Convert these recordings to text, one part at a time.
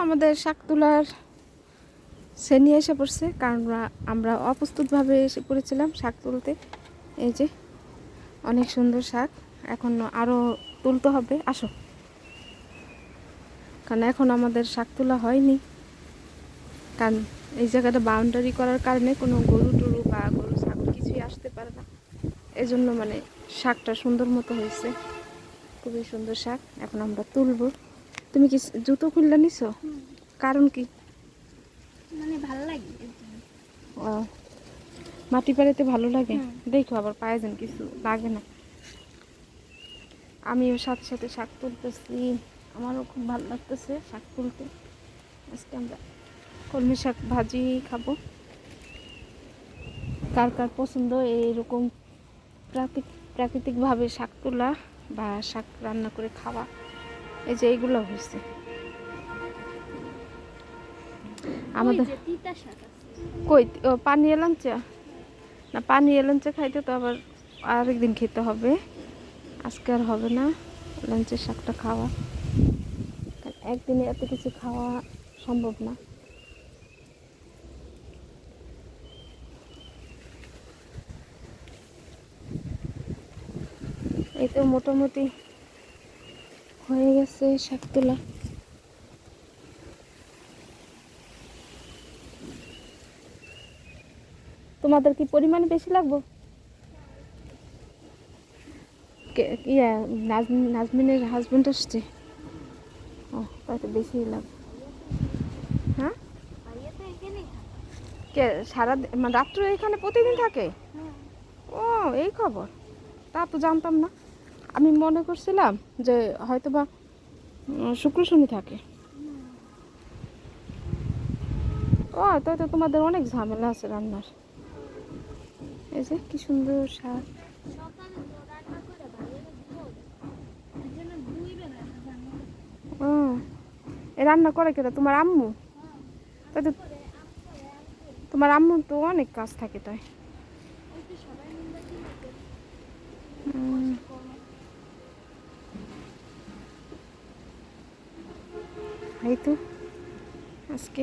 আমাদের শাক তোলার শ্রেণী এসে পড়ছে, কারণ আমরা অপ্রস্তুতভাবে এসে পড়েছিলাম শাক তুলতে। এই যে অনেক সুন্দর শাক, এখন আরও তুলতে হবে। আসো, কারণ এখন আমাদের শাক তোলা হয়নি, কারণ এই জায়গাটা বাউন্ডারি করার কারণে কোনো গরু টরু বা গরু ছাগল কিছুই আসতে পারে না। এজন্য মানে শাকটা সুন্দর মতো হয়েছে, খুবই সুন্দর শাক। এখন আমরা তুলবো। তুমি কি জুতো খুললে নিছো? কারণ কি? মানে ভালো লাগে। ও, মাটি পাড়িতে ভালো লাগে। দেখো আবার পায়ে যেন কিছু লাগে না। আমিও সাথে সাথে শাক তুলতেছি, আমারও খুব ভালো লাগতেছে শাক তুলতে। আজকে আমরা কলমি শাক ভাজি খাবো। কার কার পছন্দ এইরকম প্রাকৃতিকভাবে শাক তোলা বা শাক রান্না করে খাওয়া? এই যে এইগুলো হয়েছে আমাদের। কই পানি এলাঞ্চা না, পানি এলাঞ্চা খাইতে তো আবার আরেকদিন খেতে হবে, আজকে আর হবে না লাঞ্চের শাকটা খাওয়া। একদিনে এত কিছু খাওয়া সম্ভব না। এই তো মোটামুটি হয়ে গেছে শাক তোলা। তোমাদের কি পরিমাণে বেশি লাগবে? ইয়া নাজমিনের হাজবেন্ড আসছে। ও, তাই তো বেশি লাগবে। হ্যাঁ, কে সারা মানে রাত্রে এখানে প্রতিদিন থাকে? ও, এই খবর, তা তো জানতাম না। আমি মনে করছিলাম যে হয়তো বা শুক্র শনি থাকে। ও, তাই তো তোমাদের অনেক ঝামেলা আছে রান্নার। এই যে কি সুন্দর শাক। ও, এ রান্না করে কেটা? তোমার আম্মু? তাই তো, তোমার আম্মু তো অনেক কাজ থাকে তাই। এই তো আজকে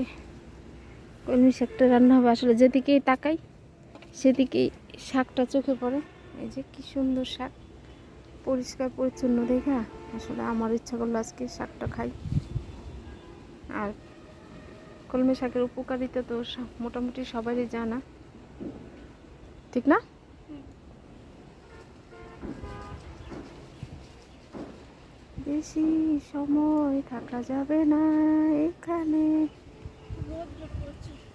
কলমি শাকটা রান্না হবে। আসলে যেদিকেই তাকাই সেদিকেই শাকটা চোখে পড়ে। এই যে কি সুন্দর শাক, পরিষ্কার পরিচ্ছন্ন দেখা আসলে আমার ইচ্ছা করলো আজকে শাকটা খাই। আর কলমি শাকের উপকারিতা তো মোটামুটি সবারই জানা, ঠিক না? বেশি সময় থাকা যাবে না এখানে।